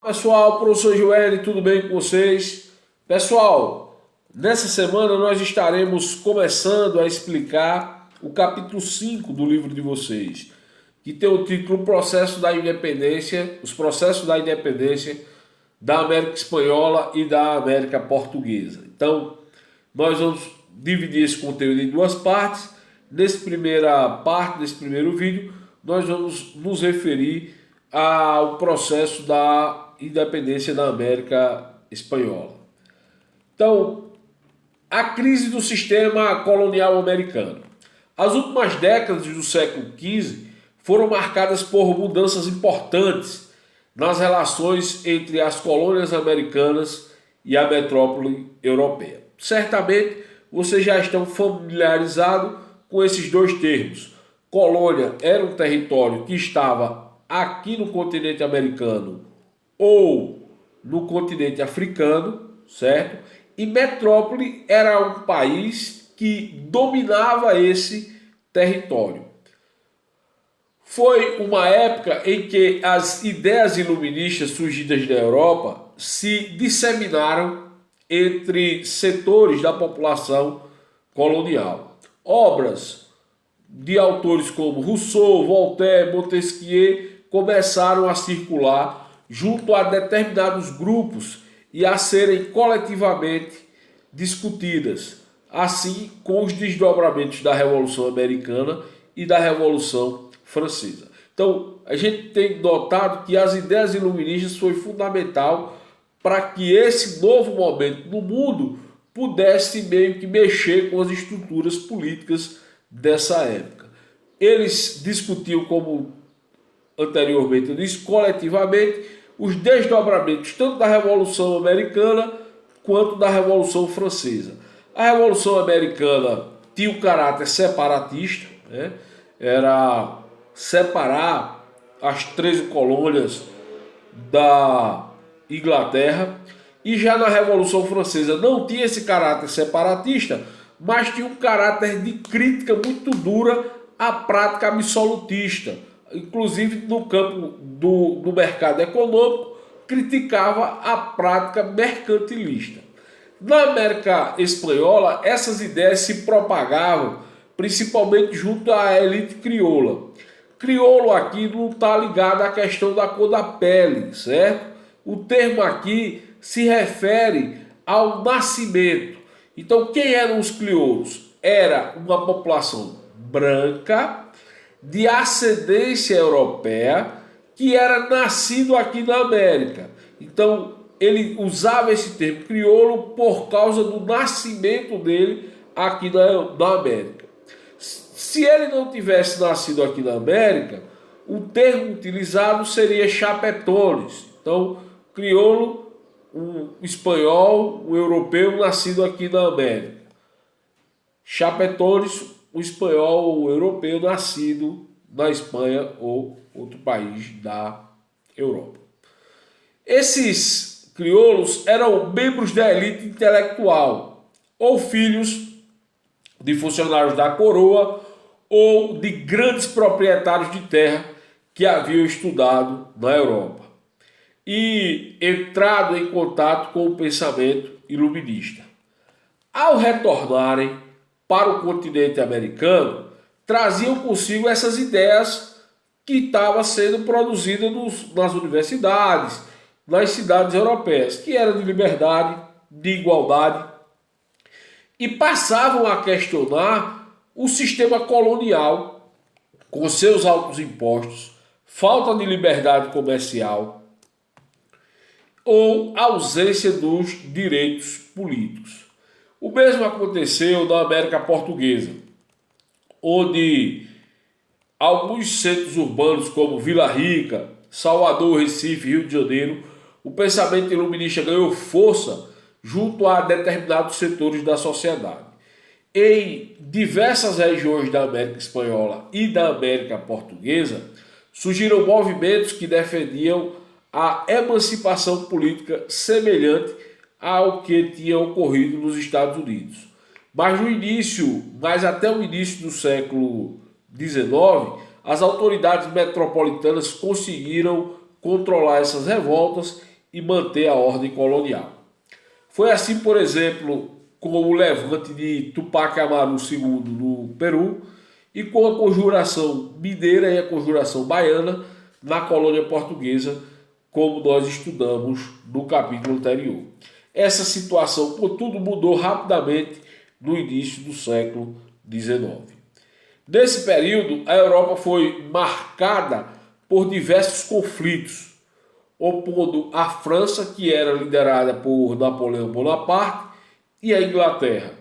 Pessoal, professor Joel, tudo bem com vocês? Pessoal, nessa semana nós estaremos começando a explicar o capítulo 5 do livro de vocês, que tem o título Processo da Independência, os processos da independência da América Espanhola e da América Portuguesa. Então, nós vamos dividir esse conteúdo em duas partes. Nessa primeira parte, nesse primeiro vídeo, nós vamos nos referir ao processo da independência da América Espanhola. Então, a crise do sistema colonial americano. As últimas décadas do século XV foram marcadas por mudanças importantes nas relações entre as colônias americanas e a metrópole europeia. Certamente, vocês já estão familiarizados com esses dois termos. Colônia era um território que estava aqui no continente americano ou no continente africano, certo? E metrópole era um país que dominava esse território. Foi uma época em que as ideias iluministas surgidas da Europa se disseminaram entre setores da população colonial. Obras de autores como Rousseau, Voltaire, Montesquieu começaram a circular junto a determinados grupos e a serem coletivamente discutidas, assim com os desdobramentos da Revolução Americana e da Revolução Francesa. Então, a gente tem notado que as ideias iluministas foi fundamental para que esse novo momento no mundo pudesse meio que mexer com as estruturas políticas dessa época. Eles discutiam, como anteriormente eu disse, coletivamente, os desdobramentos tanto da Revolução Americana quanto da Revolução Francesa. A Revolução Americana tinha um caráter separatista, né? Era separar as 13 colônias da Inglaterra, e já na Revolução Francesa não tinha esse caráter separatista, mas tinha um caráter de crítica muito dura à prática absolutista. Inclusive no campo do mercado econômico, criticava a prática mercantilista. Na América Espanhola, essas ideias se propagavam principalmente junto à elite crioula. Crioulo aqui não está ligado à questão da cor da pele, certo? O termo aqui se refere ao nascimento. Então, quem eram os crioulos? Era uma população branca, de ascendência europeia, que era nascido aqui na América. Então, ele usava esse termo crioulo por causa do nascimento dele aqui na América. Se ele não tivesse nascido aqui na América, o termo utilizado seria chapetones. Então, crioulo, um espanhol, um europeu nascido aqui na América. Chapetones, um espanhol ou europeu nascido na Espanha ou outro país da Europa. Esses crioulos eram membros da elite intelectual, ou filhos de funcionários da coroa ou de grandes proprietários de terra que haviam estudado na Europa e entrado em contato com o pensamento iluminista. Ao retornarem para o continente americano, traziam consigo essas ideias que estavam sendo produzidas nas universidades, nas cidades europeias, que eram de liberdade, de igualdade, e passavam a questionar o sistema colonial, com seus altos impostos, falta de liberdade comercial ou ausência dos direitos políticos. O mesmo aconteceu na América Portuguesa, onde alguns centros urbanos como Vila Rica, Salvador, Recife, Rio de Janeiro, o pensamento iluminista ganhou força junto a determinados setores da sociedade. Em diversas regiões da América Espanhola e da América Portuguesa, surgiram movimentos que defendiam a emancipação política semelhante ao que tinha ocorrido nos Estados Unidos. Mas até o início do século XIX, as autoridades metropolitanas conseguiram controlar essas revoltas e manter a ordem colonial. Foi assim, por exemplo, com o levante de Tupac Amaru II no Peru e com a conjuração mineira e a conjuração baiana na colônia portuguesa, como nós estudamos no capítulo anterior. Essa situação, contudo, mudou rapidamente no início do século XIX. Nesse período, a Europa foi marcada por diversos conflitos, opondo a França, que era liderada por Napoleão Bonaparte, e a Inglaterra.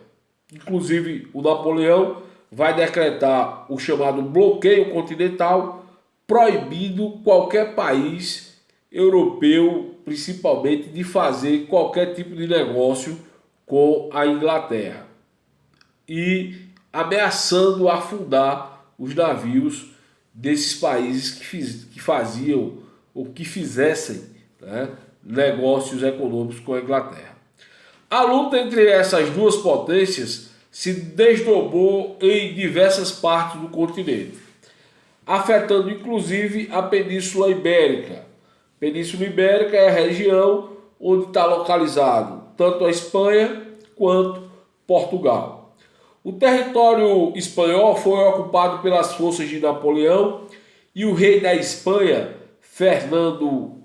Inclusive, o Napoleão vai decretar o chamado bloqueio continental, proibindo qualquer país europeu, principalmente, de fazer qualquer tipo de negócio com a Inglaterra e ameaçando afundar os navios desses países que faziam ou que fizessem, né, negócios econômicos com a Inglaterra. A luta entre essas duas potências se desdobrou em diversas partes do continente, afetando inclusive a Península Ibérica. A Península Ibérica é a região onde está localizado tanto a Espanha quanto Portugal. O território espanhol foi ocupado pelas forças de Napoleão e o rei da Espanha, Fernando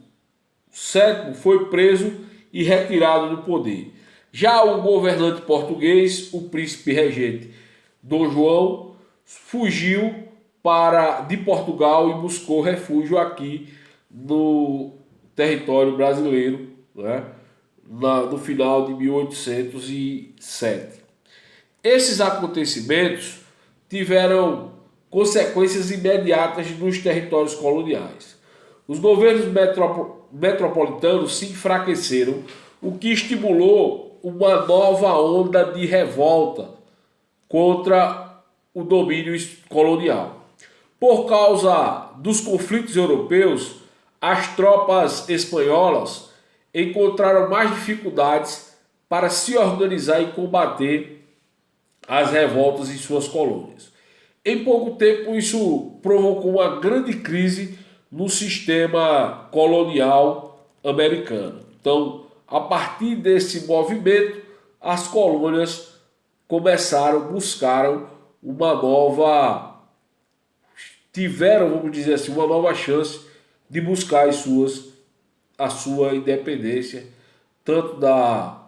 VII, foi preso e retirado do poder. Já o governante português, o príncipe regente Dom João, fugiu de Portugal e buscou refúgio aqui no território brasileiro, né, no final de 1807. Esses acontecimentos tiveram consequências imediatas nos territórios coloniais. Os governos metropolitanos se enfraqueceram, o que estimulou uma nova onda de revolta contra o domínio colonial. Por causa dos conflitos europeus, as tropas espanholas encontraram mais dificuldades para se organizar e combater as revoltas em suas colônias. Em pouco tempo, isso provocou uma grande crise no sistema colonial americano. Então, a partir desse movimento, as colônias buscaram uma nova, tiveram, vamos dizer assim, uma nova chance de buscar a sua independência, tanto da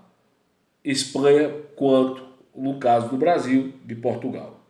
Espanha quanto, no caso do Brasil, de Portugal.